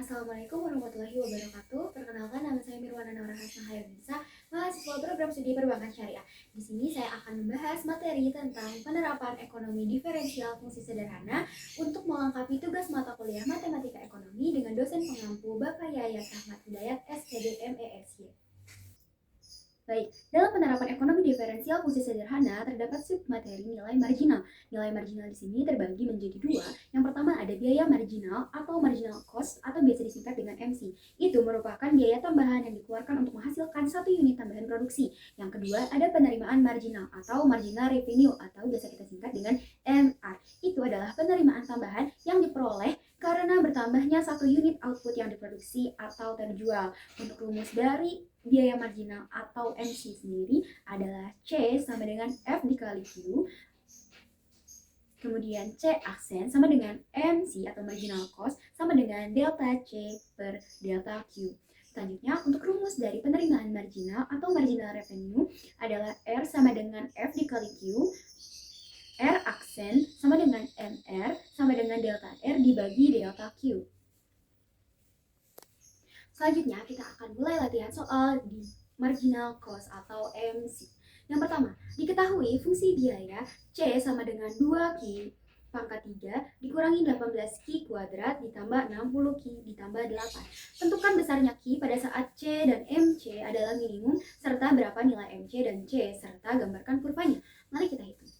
Assalamualaikum warahmatullahi wabarakatuh. Perkenalkan, nama saya Mirwana Naura Hasna Hayunisa, mahasiswa program studi perbankan syariah. Di sini saya akan membahas materi tentang penerapan ekonomi diferensial fungsi sederhana untuk melengkapi tugas mata kuliah matematika ekonomi dengan dosen pengampu Bapak Yayat Rahmat Hidayat SPD MESY. Baik, dalam penerapan ekonomi diferensial fungsi sederhana terdapat submateri nilai marginal. Nilai marginal di sini terbagi menjadi dua. Yang pertama ada biaya marginal atau marginal cost atau biasa disingkat dengan MC. Itu merupakan biaya tambahan yang dikeluarkan untuk menghasilkan satu unit tambahan produksi. Yang kedua ada penerimaan marginal atau marginal revenue atau biasa kita singkat dengan MR. Itu adalah penerimaan tambahan yang diperoleh karena bertambahnya satu unit output yang diproduksi atau terjual. Untuk rumus dari biaya marginal atau MC sendiri adalah C sama dengan F dikali Q, kemudian C aksen sama dengan MC atau marginal cost sama dengan delta C per delta Q. Selanjutnya, untuk rumus dari penerimaan marginal atau marginal revenue adalah R sama dengan F dikali Q, R aksen sama dengan MR sama dengan delta R dibagi delta Q. Selanjutnya kita akan mulai latihan soal di marginal cost atau MC. Yang pertama, diketahui fungsi biaya C sama dengan 2Q pangkat 3 dikurangi 18Q kuadrat ditambah 60Q ditambah 8. Tentukan besarnya Q pada saat C dan MC adalah minimum serta berapa nilai MC dan C serta gambarkan kurvanya. Mari kita hitung.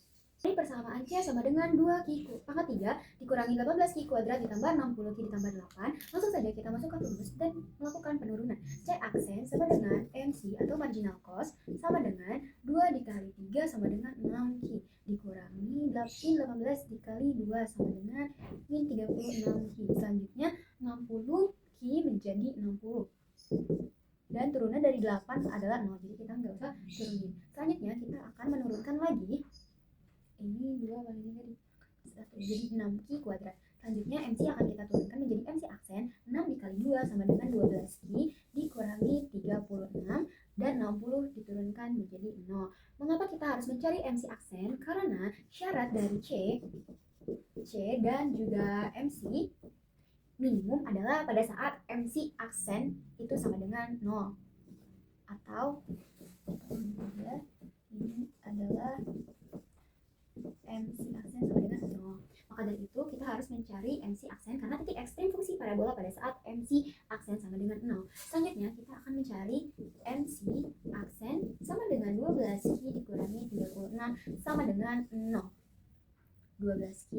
Dari persamaan C sama dengan 2Q pangkat 3 dikurangi 18Q kuadrat ditambah 60Q ditambah 8. Langsung saja kita masukkan rumus dan melakukan penurunan. C aksen sama dengan MC atau marginal cost sama dengan 2 dikali 3 sama dengan 6Q dikurangi 18 dikali 2 sama dengan min 36Q. Selanjutnya 60Q menjadi 60. Dan turunan dari 8 adalah 0, jadi kita nggak usah turunin. Selanjutnya kita akan menurunkan lagi. Ini 2 kali 3 jadi 6Q kuadrat. Selanjutnya MC akan kita turunkan menjadi MC aksen 6 dikali 2 sama dengan 12Q dikurangi 36 dan 60 diturunkan menjadi 0. Mengapa kita harus mencari MC aksen? Karena syarat dari C dan juga MC minimum adalah pada saat MC aksen itu sama dengan 0. Atau ini adalah MC aksen sama dengan 0. Maka dari itu kita harus mencari MC aksen karena titik ekstrem fungsi parabola pada saat MC aksen sama dengan 0. Selanjutnya kita akan mencari MC aksen sama dengan 12Q dikurangi 36 sama dengan 0. 12Q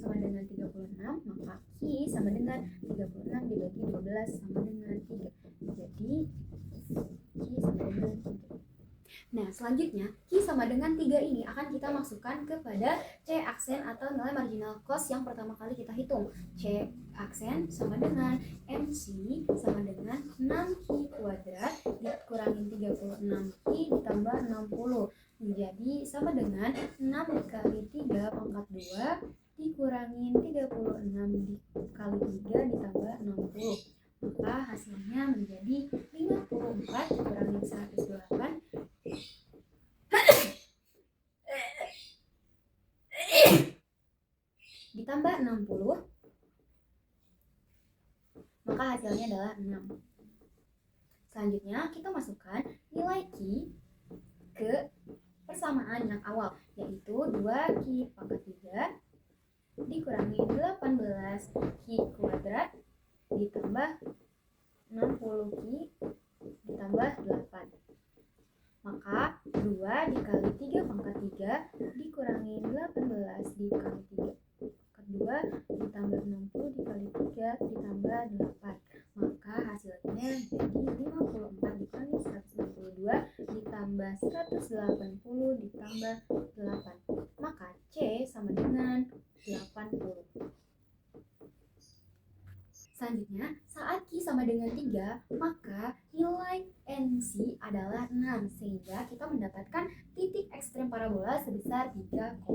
sama dengan 36, maka Q sama dengan 36 dibagi 12 sama dengan 3. Jadi Q sama dengan 3. Nah, selanjutnya Q sama dengan 3 ini akan kita masukkan kepada C aksen atau nilai marginal cost yang pertama kali kita hitung. C aksen sama dengan MC sama dengan 6Q kuadrat dikurangi 36Q ditambah 60 menjadi sama dengan 6 dikali 3 pangkat 2 dikurangi 36 dikali 3 ditambah 60. Maka hasilnya menjadi 54 dikurangi 108 ditambah 60, maka hasilnya adalah 6. Selanjutnya kita masukkan nilai Q ke persamaan yang awal, yaitu 2Q pangkat 3 dikurangi 18Q kuadrat ditambah 60Q ditambah 8. Maka 2 dikali 3 pangkat 3 dikurangi 18 dikali 3 pangkat 2 ditambah 60 dikali 3 ditambah 8. Maka hasilnya jadi 54 dikurangi 162 ditambah 180 ditambah 8. Maka C sama dengan 80. Selanjutnya, saat Q sama dengan 3, maka nilai NC adalah 6, sehingga kita mendapatkan titik ekstrem parabola sebesar 3,6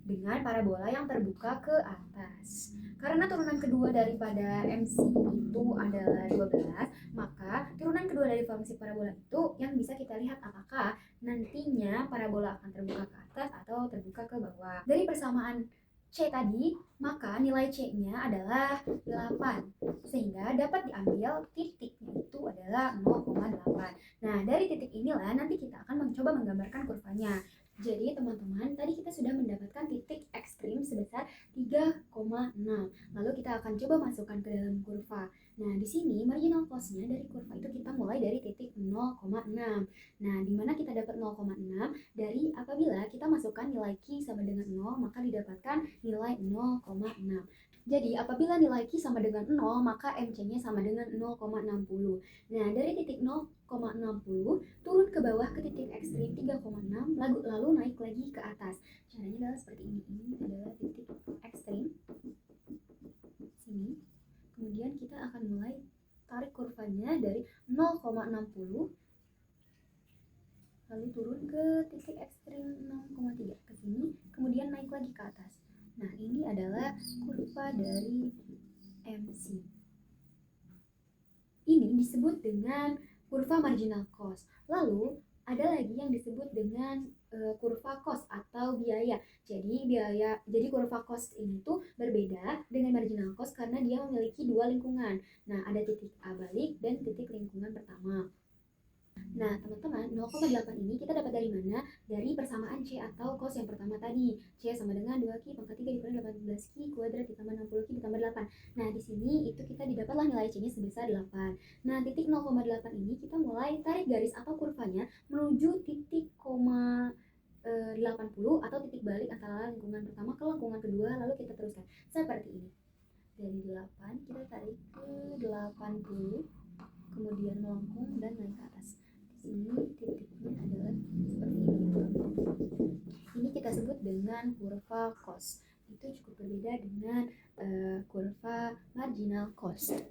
dengan parabola yang terbuka ke atas. Karena turunan kedua daripada MC itu adalah 12, maka turunan kedua dari fungsi parabola itu yang bisa kita lihat apakah nantinya parabola akan terbuka ke atas atau terbuka ke bawah. Dari persamaan C tadi, maka nilai C-nya adalah 8. Sehingga dapat diambil titiknya itu adalah 0,8. Nah, dari titik inilah nanti kita akan mencoba menggambarkan kurvanya. Jadi teman-teman, tadi kita sudah mendapatkan titik ekstrim sebesar 3,6. Lalu kita akan coba masukkan ke dalam kurva. Nah, di sini marginal cost-nya dari kurva itu kita mulai dari titik 0,6. Nah, di mana kita dapat 0,6 dari apabila kita masukkan nilai Q sama dengan 0, maka didapatkan nilai 0,6. Jadi, apabila nilai Q sama dengan 0, maka MC-nya sama dengan 0,60. Nah, dari titik 0,60 turun ke bawah ke titik ekstrim 3,6, lalu naik lagi ke atas. Caranya adalah seperti ini. Ini adalah titik ekstrim. Sini. Kemudian kita akan mulai tarik kurvanya dari 0,60 lalu turun ke titik ekstrim 6,3 ke sini, kemudian naik lagi ke atas. Nah, ini adalah kurva dari MC. Ini disebut dengan kurva marginal cost. Lalu ada lagi yang disebut dengan kurva cost atau biaya. Jadi kurva cost ini tuh berbeda dengan marginal cost karena dia memiliki dua lingkungan. Nah, ada titik A balik dan titik lingkungan pertama. Nah, teman-teman, 0,8 ini kita dapat dari mana? Dari persamaan C atau cos yang pertama tadi. C sama dengan 2Q pangkat 3 dikurangi 18Q kuadrat ditambah 60Q ditambah 8. Nah, di sini itu kita didapatlah nilai C-nya sebesar 8. Nah, titik 0,8 ini kita mulai tarik garis atau kurvanya menuju titik 80 atau titik balik antara lingkungan pertama ke lingkungan kedua, lalu kita teruskan seperti ini. Dari 8 kita tarik ke 80, kemudian melengkung dan naik ke atas. Di sini titiknya adalah seperti ini. Ini kita sebut dengan kurva cost. Itu cukup berbeda dengan kurva marginal cost.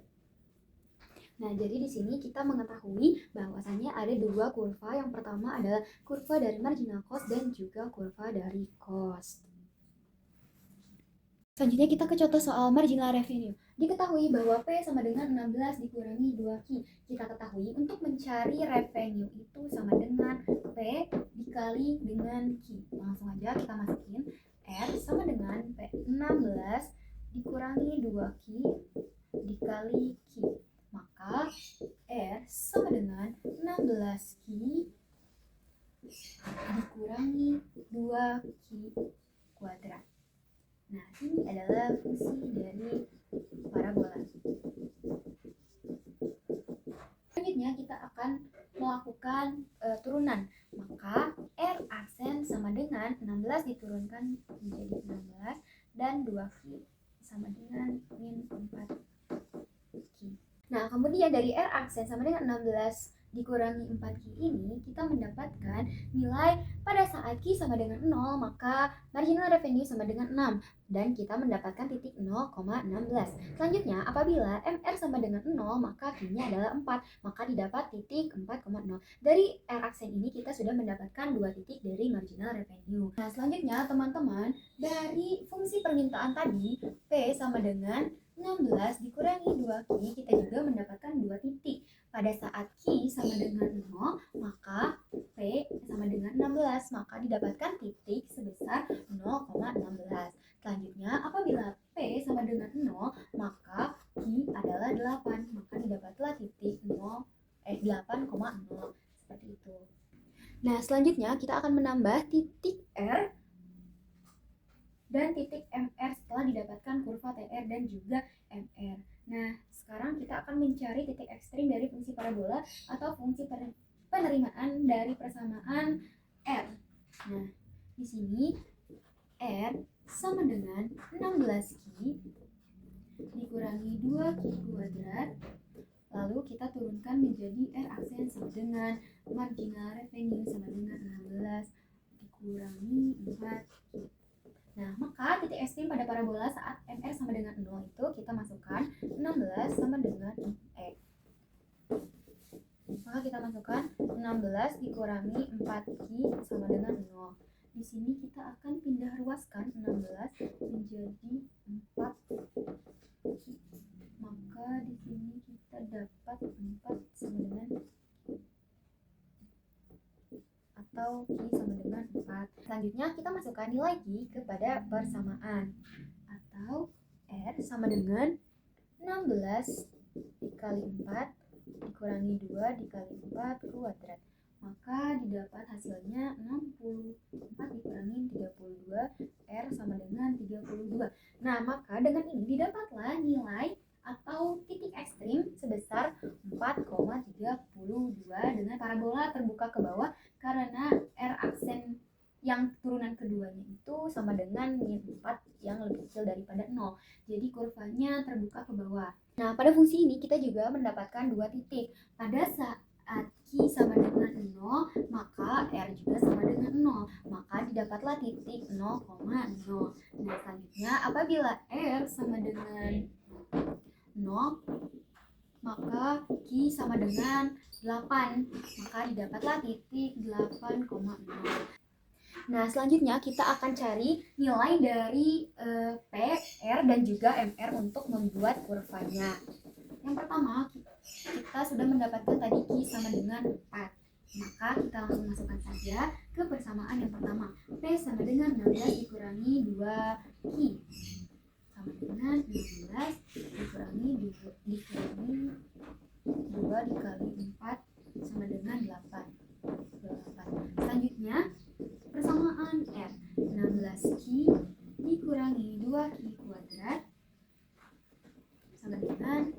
Nah, jadi di sini kita mengetahui bahwasannya ada dua kurva. Yang pertama adalah kurva dari marginal cost dan juga kurva dari cost. Selanjutnya kita ke contoh soal marginal revenue. Diketahui bahwa P sama dengan 16 dikurangi 2Q. Kita ketahui untuk mencari revenue itu sama dengan P dikali dengan Q. Langsung aja kita masukin R sama dengan P 16 dikurangi 2Q dikali Q. Maka R sama dengan 16Q dikurangi 2Q kuadrat. Nah, ini adalah fungsi dari parabola. Selanjutnya kita akan melakukan turunan. Maka R aksen sama dengan 16 diturunkan menjadi 16 dan 2Q sama dengan min 4Q. Nah, kemudian dari R aksen sama dengan 16 dikurangi 4Q ini kita mendapatkan nilai pada saat Q sama dengan 0, maka marginal revenue sama dengan 6 dan kita mendapatkan titik 0,16. Selanjutnya apabila MR sama dengan 0, maka Q-nya adalah 4, maka didapat titik 4,0. Dari R aksen ini kita sudah mendapatkan dua titik dari marginal revenue. Nah, selanjutnya teman-teman, dari fungsi permintaan tadi P sama dengan 16 dikurangi 2Q, kita juga mendapatkan dua titik. Pada saat Q sama dengan 0, maka P sama dengan 16, maka didapatkan titik sebesar 0,16. Selanjutnya, apabila P sama dengan 0, maka Q adalah 8, maka didapatlah titik 8,0. Seperti itu. Nah, selanjutnya kita akan menambah titik R dan titik MR setelah didapatkan kurva TR dan juga MR. Nah, sekarang kita akan mencari titik ekstrim dari fungsi parabola atau fungsi penerimaan dari persamaan R. Nah, di sini R sama dengan 16Q dikurangi 2Q kuadrat. Lalu kita turunkan menjadi R aksen sama dengan marginal revenue sama dengan 16 dikurangi 4Q. Nah, maka titik ekstrim pada parabola saat MR sama dengan 0 itu kita masukkan 16 sama dengan maka kita masukkan 16 dikurangi 4Q sama dengan 0. Di sini kita akan pindah ruaskan 16 menjadi 4Q. Maka di sini kita dapat 4 sama dengan atau Q sama dengan dengan 4. Selanjutnya kita masukkan nilai Q kepada persamaan, atau R sama dengan 16 dikali 4 dikurangi 2 dikali 4 kuadrat. Maka didapat hasilnya 64 dikurangi 32, R sama dengan 32. Nah, maka dengan ini didapatlah nilai atau titik ekstrim sebesar 4,32 dengan parabola terbuka ke bawah karena R aksen yang turunan keduanya itu sama dengan min 4 yang lebih kecil daripada 0. Jadi kurvanya terbuka ke bawah. Nah, pada fungsi ini kita juga mendapatkan dua titik. Pada saat Q sama dengan 0, maka R juga sama dengan 0. Maka didapatlah titik 0,0. Nah, selanjutnya apabila R sama dengan 0, maka Q sama dengan 8. Maka didapatlah titik 8,0. Nah, selanjutnya kita akan cari nilai dari P, R, dan juga MR untuk membuat kurvanya. Yang pertama, kita sudah mendapatkan tadi Q sama dengan 4. Maka kita langsung masukkan saja ke persamaan yang pertama. P sama dengan 16 dikurangi 2Q. Sama dengan 16 dikurangi 2 dikali 4 sama dengan 8. Selanjutnya, persamaan R. 16Q dikurangi 2Q kuadrat sama dengan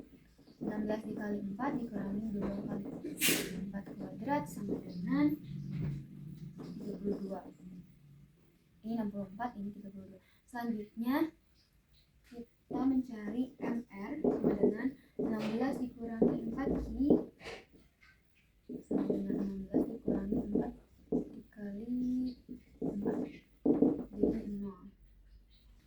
16 dikali 4 dikurangi 2 kali 4 kuadrat sama dengan 32. Ini 64, ini 32. Selanjutnya kita mencari MR sama dengan 16 dikurangi 4Q sama dengan 16 dikurangi 4 dikali 4 jadi 0.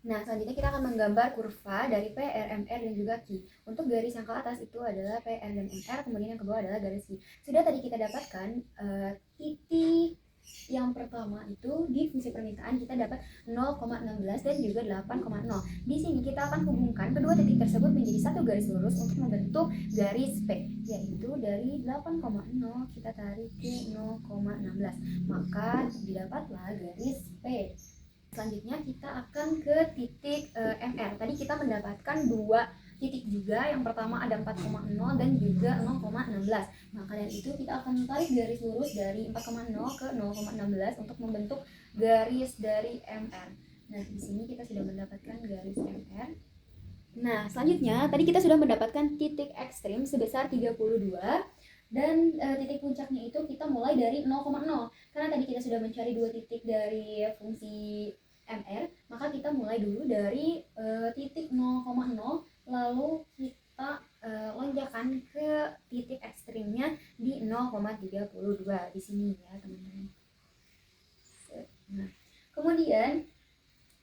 Nah, selanjutnya kita akan menggambar kurva dari P, R, M, R, dan juga Q. Untuk garis yang ke atas itu adalah P, R, dan M, R, kemudian yang ke bawah adalah garis Q. Sudah tadi kita dapatkan titik yang pertama itu di fungsi permintaan kita dapat 0,16 dan juga 8,0. Di sini kita akan hubungkan kedua titik tersebut menjadi satu garis lurus untuk membentuk garis P, yaitu dari 8,0 kita tarik ke 0,16. Maka didapatlah garis P. Selanjutnya kita akan ke titik MR. Tadi kita mendapatkan dua titik juga. Yang pertama ada 4,0 dan juga 0,16. Maka dari itu kita akan tarik garis lurus dari 4,0 ke 0,16 untuk membentuk garis dari MR. Nah, di sini kita sudah mendapatkan garis MR. Nah, selanjutnya tadi kita sudah mendapatkan titik ekstrim sebesar 32. Dan titik puncaknya itu kita mulai dari 0,0. Karena tadi kita sudah mencari dua titik dari fungsi MR, maka kita mulai dulu dari titik 0,0, lalu kita lonjakan ke titik ekstrimnya di 0,32 di sini ya teman-teman. Nah, kemudian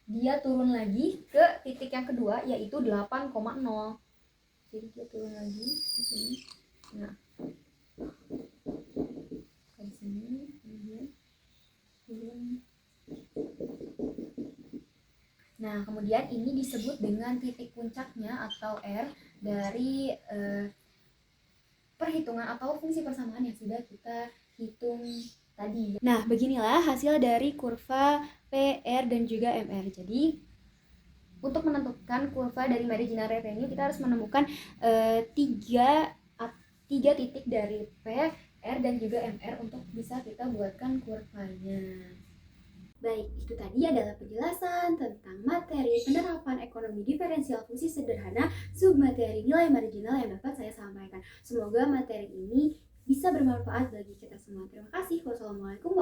dia turun lagi ke titik yang kedua yaitu 8,0. Jadi dia turun lagi di sini. Nah, di sini kemudian turun. Nah, kemudian ini disebut dengan titik puncaknya atau R dari perhitungan atau fungsi persamaan yang sudah kita hitung tadi. Nah, beginilah hasil dari kurva P, R, dan juga MR. Jadi, untuk menentukan kurva dari marginal revenue, kita harus menemukan tiga titik dari P, R, dan juga MR untuk bisa kita buatkan kurvanya. Baik, itu tadi adalah penjelasan tentang materi penerapan ekonomi diferensial fungsi sederhana submateri nilai marginal yang dapat saya sampaikan. Semoga materi ini bisa bermanfaat bagi kita semua. Terima kasih. Wassalamualaikum